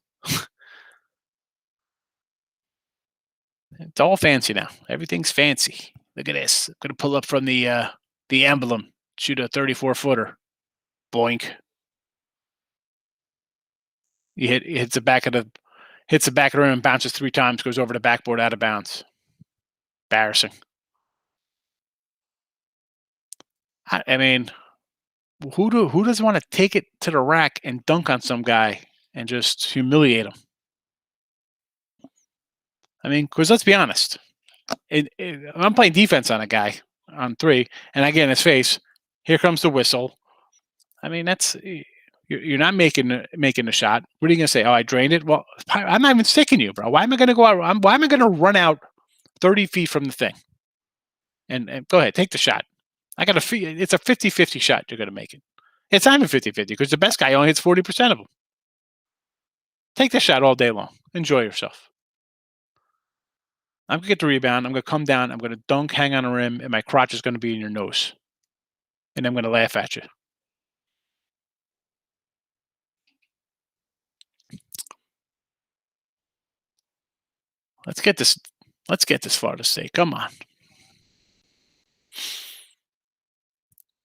It's all fancy now. Everything's fancy. Look at this. I'm going to pull up from the emblem. Shoot a 34-footer. Boink. Hits the back of the rim and bounces 3 times, goes over the backboard out of bounds. Embarrassing. I mean, who doesn't want to take it to the rack and dunk on some guy and just humiliate him? I mean, because let's be honest, I'm playing defense on a guy on 3, and I get in his face. Here comes the whistle. I mean, that's you're not making the shot. What are you gonna say? Oh, I drained it. Well, I'm not even sticking you, bro. Why am I gonna go out? Why am I gonna run out 30 feet from the thing? And go ahead, take the shot. It's a 50-50 shot. You're gonna make it. It's not even 50-50 because the best guy only hits 40% of them. Take the shot all day long. Enjoy yourself. I'm going to get the rebound. I'm going to come down. I'm going to dunk, hang on a rim, and my crotch is going to be in your nose. And I'm going to laugh at you. Let's get this Florida State. Come on.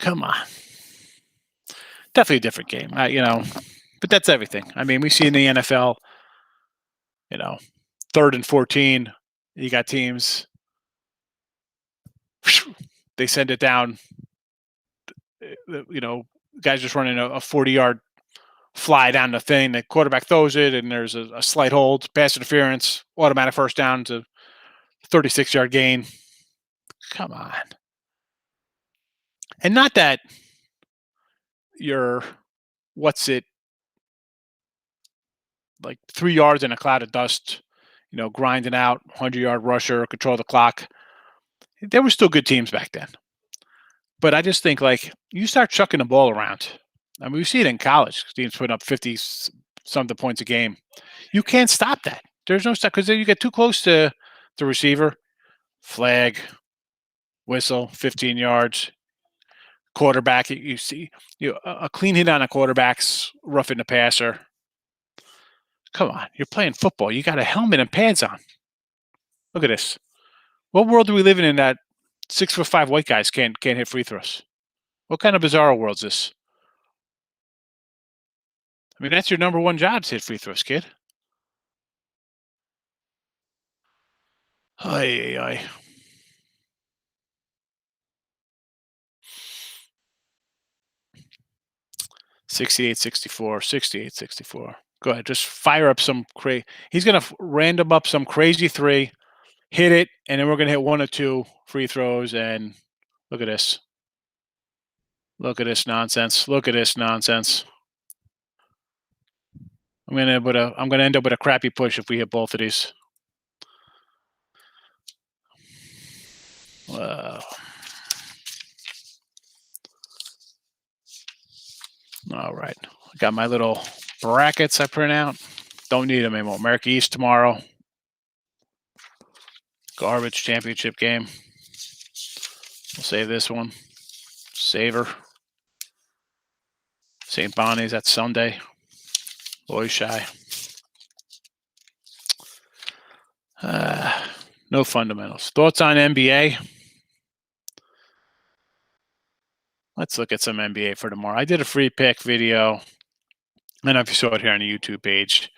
Come on. Definitely a different game, but that's everything. I mean, we see in the NFL, 3rd and 14, you got teams, they send it down, guys just running a 40-yard fly down the thing. The quarterback throws it, and there's a slight hold, pass interference, automatic first down to 36-yard gain. Come on. And not that you're, like 3 yards in a cloud of dust, grinding out, 100-yard rusher, control the clock. There were still good teams back then. But I just think, like, you start chucking the ball around. I mean, we see it in college. Teams putting up 50-something points a game. You can't stop that. There's no stop, because then you get too close to the receiver, flag, whistle, 15 yards. Quarterback, you see a clean hit on a quarterback's roughing the passer. Come on, you're playing football. You got a helmet and pads on. Look at this. What world are we living in that 6'5" white guys can't hit free throws? What kind of bizarre world is this? I mean, that's your number one job, to hit free throws, kid. Ay, ay, ay. $68, $64, $68, $64. Go ahead, just fire up some crazy. He's gonna random up some crazy three, hit it, and then we're gonna hit 1 or 2 free throws. And look at this. Look at this nonsense. Look at this nonsense. I'm gonna end up with a crappy push if we hit both of these. All right. I got my little brackets I print out. Don't need them anymore. America East tomorrow. Garbage championship game. We'll save this one. Saver. St. Bonnie's, that's Sunday. Boy shy. No fundamentals. Thoughts on NBA? Let's look at some NBA for tomorrow. I did a free pick video. I don't know if you saw it here on the YouTube page,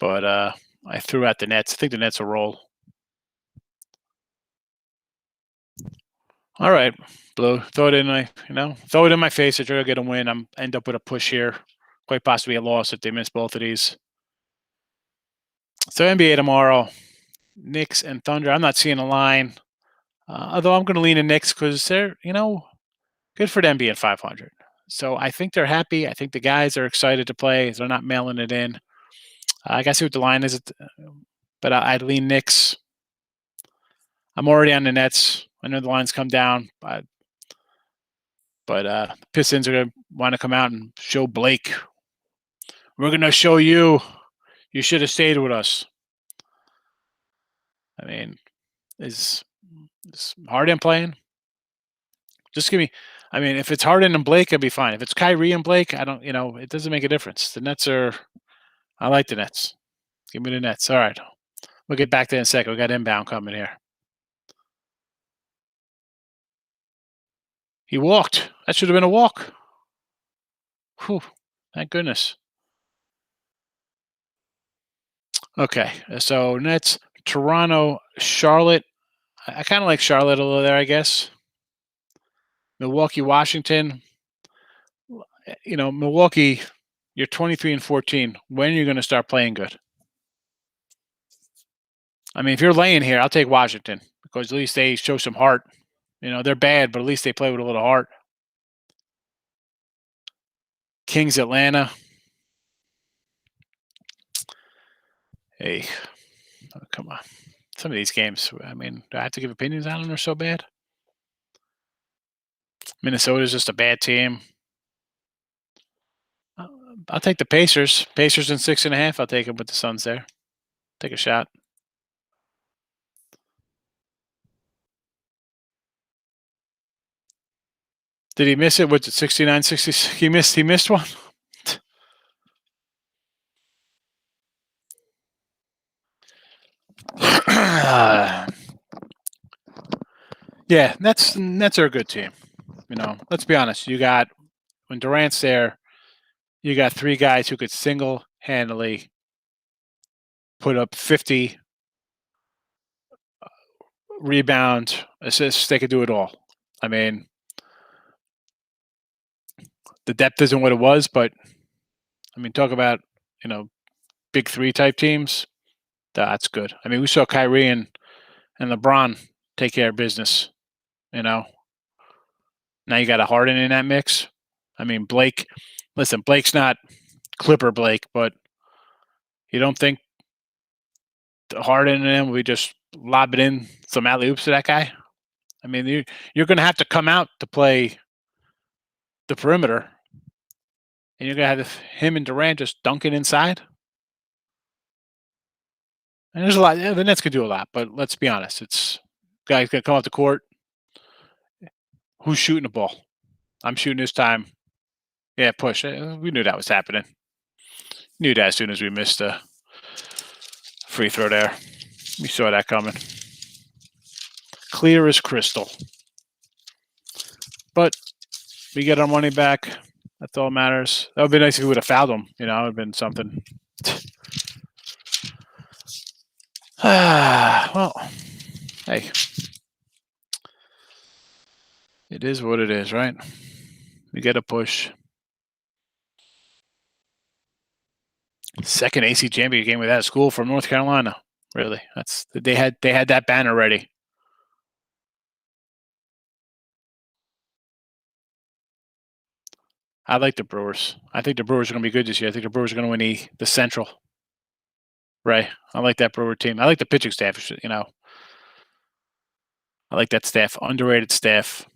but I threw out the Nets. I think the Nets will roll. All right, Blue. Throw it in my face. I try to get a win. I'm end up with a push here. Quite possibly a loss if they miss both of these. So NBA tomorrow, Knicks and Thunder. I'm not seeing a line, although I'm going to lean in Knicks because they're, good for them being 500. So I think they're happy. I think the guys are excited to play. They're not mailing it in. I got to see what the line is, but I'd lean Knicks. I'm already on the Nets. I know the lines come down, but Pistons are going to want to come out and show Blake. We're going to show you. You should have stayed with us. I mean, is Harden playing? Just give me. I mean, if it's Harden and Blake, I'd be fine. If it's Kyrie and Blake, I don't. It doesn't make a difference. The Nets are. I like the Nets. Give me the Nets. All right. We'll get back to that in a second. We got inbound coming here. He walked. That should have been a walk. Whew. Thank goodness. Okay. So Nets, Toronto, Charlotte. I kind of like Charlotte a little there, I guess. Milwaukee, Washington. Milwaukee, you're 23-14. When are you going to start playing good? I mean, if you're laying here, I'll take Washington because at least they show some heart. They're bad, but at least they play with a little heart. Kings, Atlanta. Hey, come on. Some of these games, I mean, do I have to give opinions on them? They're so bad. Minnesota's just a bad team. I'll take the Pacers. Pacers in 6.5. I'll take them with the Suns there. Take a shot. Did he miss it? What's it, 69, 66? He missed one? Yeah, Nets are a good team. let's be honest. When Durant's there, you got three guys who could single-handedly put up 50 rebound assists. They could do it all. I mean, the depth isn't what it was, but I mean, talk about, big three type teams. That's good. I mean, we saw Kyrie and LeBron take care of business. Now you got a Harden in that mix. I mean, Blake. Listen, Blake's not Clipper Blake, but you don't think Harden and him, we just lob it in some alley oops to that guy? I mean, you're going to have to come out to play the perimeter, and you're going to have him and Durant just dunking inside. And there's a lot. The Nets could do a lot, but let's be honest. It's guys going to come off the court. Who's shooting the ball? I'm shooting this time. Yeah, push. We knew that was happening. Knew that as soon as we missed a free throw there. We saw that coming. Clear as crystal. But we get our money back. That's all that matters. That would be nice if we would have fouled him. It would have been something. Well, hey. It is what it is, right? We get a push. Second AC championship game without a school from North Carolina. Really, they had that banner ready. I like the Brewers. I think the Brewers are going to be good this year. I think the Brewers are going to win the Central. Right. I like that Brewer team. I like the pitching staff. I like that staff. Underrated staff.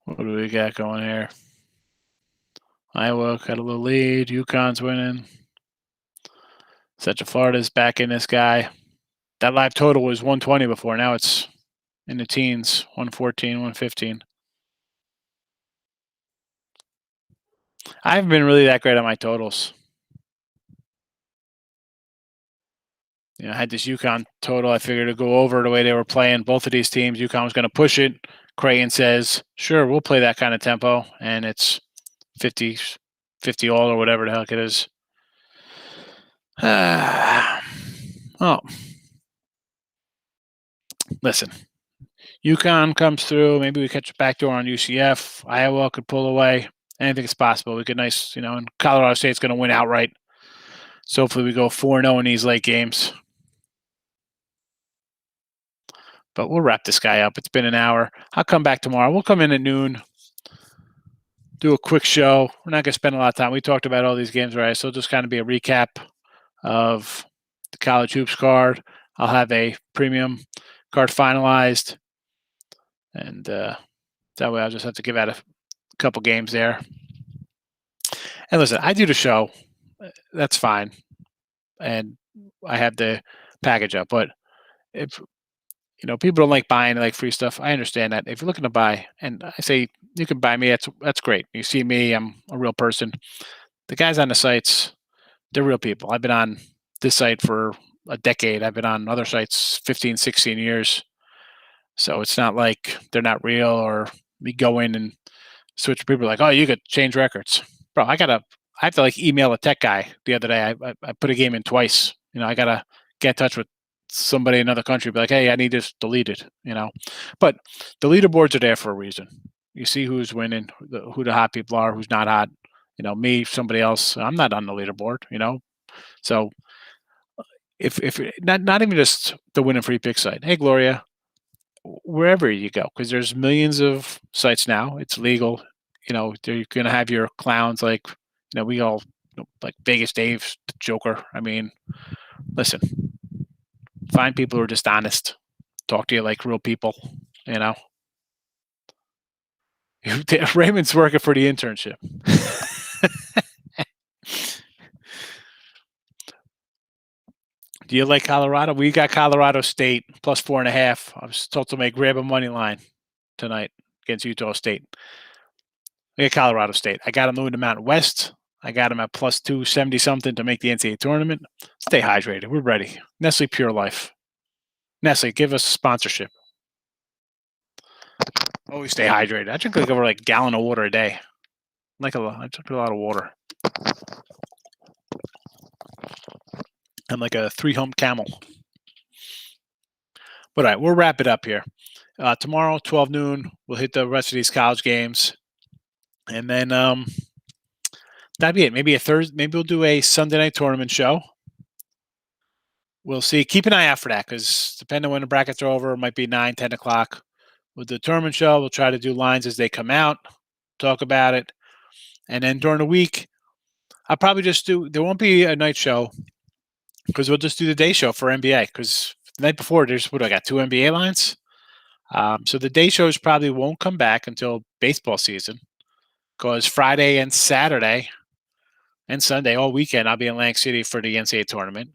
What do we got going here? Iowa got a little lead. UConn's winning. Central Florida's back in this guy. That live total was 120 before. Now it's in the teens, 114, 115. I haven't been really that great on my totals. I had this UConn total. I figured to go over the way they were playing both of these teams. UConn was going to push it. Creighton says, sure, we'll play that kind of tempo. And it's 50 all or whatever the heck it is. Listen, UConn comes through. Maybe we catch a backdoor on UCF. Iowa could pull away. Anything is possible. We could and Colorado State's going to win outright. So hopefully we go 4-0 in these late games. But we'll wrap this guy up. It's been an hour. I'll come back tomorrow. We'll come in at noon, do a quick show. We're not going to spend a lot of time. We talked about all these games already, so it'll just kind of be a recap of the college hoops card. I'll have a premium card finalized, and that way I'll just have to give out a couple games there. And listen, I do the show. That's fine. And I have the package up. But if people don't like buying like free stuff, I understand that. If you're looking to buy, and I say you can buy me, that's great. You see me, I'm a real person. The guys on the sites, they're real people. I've been on this site for a decade. I've been on other sites 15, 16 years. So it's not like they're not real or we go in and switch people like, oh, you could change records. Bro, I have to like email a tech guy the other day. I put a game in twice. I got to get in touch with somebody in another country, be like, hey, I need this deleted, But the leaderboards are there for a reason. You see who's winning, who the hot people are, who's not hot. Me, somebody else. I'm not on the leaderboard, So if not even just the Win and Free Pick site. Hey, Gloria, wherever you go, because there's millions of sites now. It's legal. You're going to have your clowns like, we all like Vegas Dave, the Joker. I mean, listen, find people who are dishonest. Talk to you like real people, Raymond's working for the internship. Do you like Colorado? We got Colorado State plus 4.5. I was told to grab a money line tonight against Utah State. We got Colorado State. I got them moving to Mountain West. I got them at plus 270 something to make the NCAA tournament. Stay hydrated. We're ready. Nestle Pure Life. Nestle, give us a sponsorship. Always stay hydrated. I drink like over like a gallon of water a day. I drink a lot of water. I'm like a 3-hump camel. But all right, we'll wrap it up here. Tomorrow, 12 noon, we'll hit the rest of these college games. And then that'd be it. Maybe a Thursday. Maybe we'll do a Sunday night tournament show. We'll see. Keep an eye out for that because depending on when the brackets are over, it might be 9, 10 o'clock. With the tournament show, we'll try to do lines as they come out, talk about it. And then during the week, I'll probably just there won't be a night show because we'll just do the day show for NBA because the night before, I got 2 NBA lines. So the day shows probably won't come back until baseball season because Friday and Saturday and Sunday, all weekend, I'll be in Atlantic City for the NCAA tournament.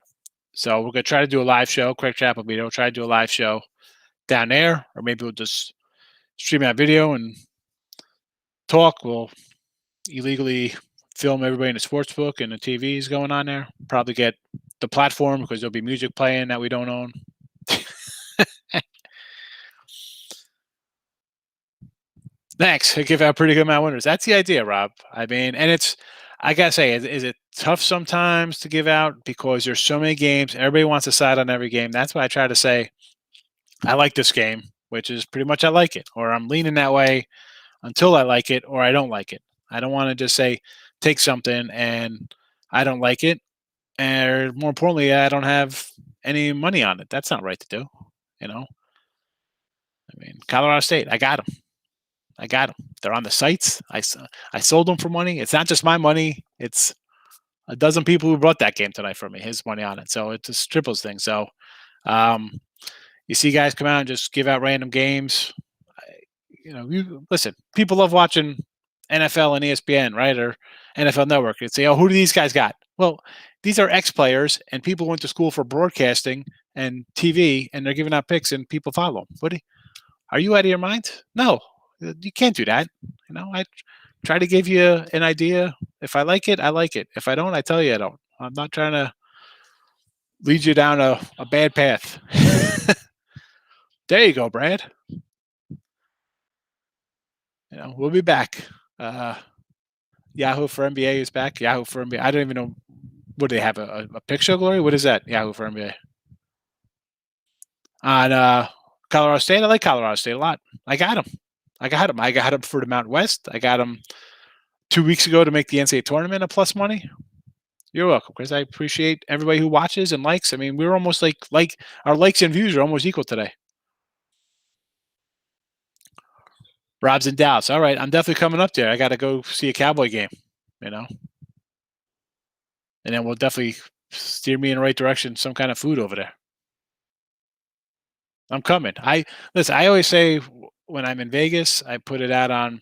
So we're going to try to do a live show. Craig Chappell will be there. We'll try to do a live show down there, or maybe we'll just stream that video and talk. We'll illegally film everybody in the sports book and the TVs going on there. Probably get the platform because there'll be music playing that we don't own. Thanks. I give out pretty good amount of winners. That's the idea, Rob. I mean, and I gotta say, is it tough sometimes to give out because there's so many games. Everybody wants to side on every game. That's why I try to say, I like this game, which is pretty much I like it, or I'm leaning that way until I like it, or I don't like it. I don't want to just say take something and I don't like it, or more importantly, I don't have any money on it. That's not right to do. I mean, Colorado State, I got them. They're on the sites. I sold them for money. It's not just my money. It's a dozen people who brought that game tonight for me. His money on it. So it's a triples thing. So you see guys come out and just give out random games. You listen. People love watching NFL and ESPN, right, or NFL Network. And say, oh, who do these guys got? Well, these are ex-players and people who went to school for broadcasting and TV, and they're giving out picks and people follow them. Are you out of your mind? No. You can't do that. I try to give you an idea. If I like it, I like it. If I don't, I tell you I don't. I'm not trying to lead you down a bad path. There you go, Brad. We'll be back. Yahoo for NBA is back. Yahoo for NBA. I don't even know. What do they have? A picture, Glory? What is that? Yahoo for NBA. On Colorado State, I like Colorado State a lot. I got them. I got them for the Mountain West. I got them 2 weeks ago to make the NCAA tournament a plus money. You're welcome, Chris. I appreciate everybody who watches and likes. I mean, we're almost like our likes and views are almost equal today. Rob's in Dallas. All right, I'm definitely coming up there. I got to go see a Cowboy game, and then we'll definitely steer me in the right direction. Some kind of food over there. I'm coming. I always say when I'm in Vegas, I put it out on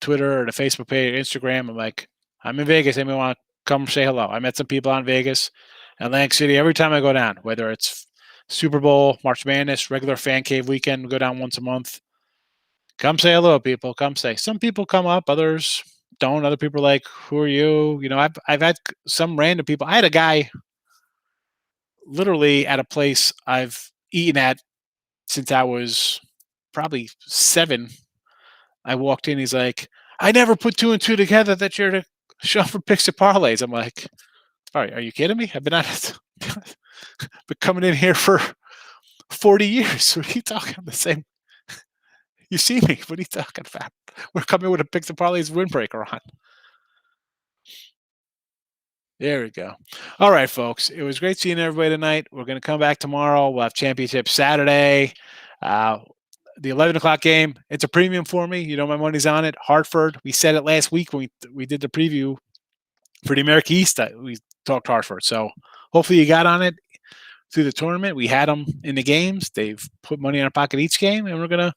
Twitter or the Facebook page, or Instagram. I'm like, I'm in Vegas. Anyone want to come say hello? I met some people out in Vegas, Atlantic City. Every time I go down, whether it's Super Bowl, March Madness, regular fan cave weekend, we go down once a month. Come say hello, people. Come say. Some people come up, others don't. Other people are like, who are you? I've had some random people. I had a guy literally at a place I've eaten at since I was probably 7. I walked in. He's like, I never put 2 and 2 together that you're the show for picks and parlays. I'm like, all right, are you kidding me? I've been coming in here for 40 years. What are you talking about? The same. You see me. What are you talking about? We're coming with a picks and parlays windbreaker on. There we go. All right, folks. It was great seeing everybody tonight. We're going to come back tomorrow. We'll have championship Saturday. The 11 o'clock game, it's a premium for me. My money's on it. Hartford. We said it last week when we did the preview for the America East. We talked Hartford. So hopefully you got on it through the tournament. We had them in the games. They've put money in our pocket each game, and we're going to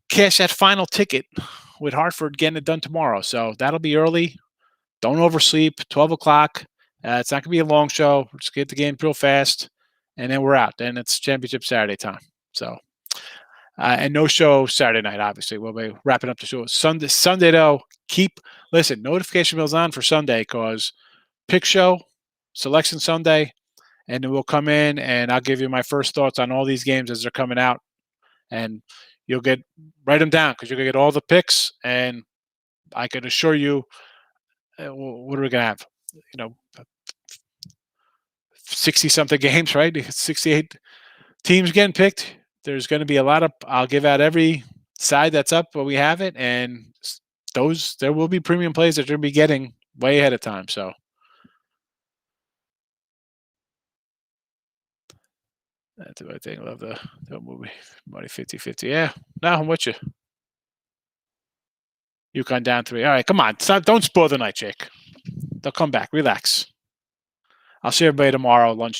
cash that final ticket with Hartford getting it done tomorrow. So that'll be early. Don't oversleep. 12 o'clock. It's not going to be a long show. We'll just get the game real fast, and then we're out. Then it's championship Saturday time. So And no show Saturday night, obviously. We'll be wrapping up the show. Sunday though, listen, notification bells on for Sunday because pick show, selection Sunday, and then we'll come in and I'll give you my first thoughts on all these games as they're coming out. And you'll write them down because you're going to get all the picks. And I can assure you, what are we going to have? 60 something games, right? 68 teams getting picked. There's going to be a lot of, I'll give out every side that's up where we have it. And there will be premium plays that you're going to be getting way ahead of time. So. That's what I think. I love the movie. Money 50-50. Yeah. No, I'm with you. UConn down 3. All right, come on. Don't spoil the night, Jake. They'll come back. Relax. I'll see everybody tomorrow, lunch.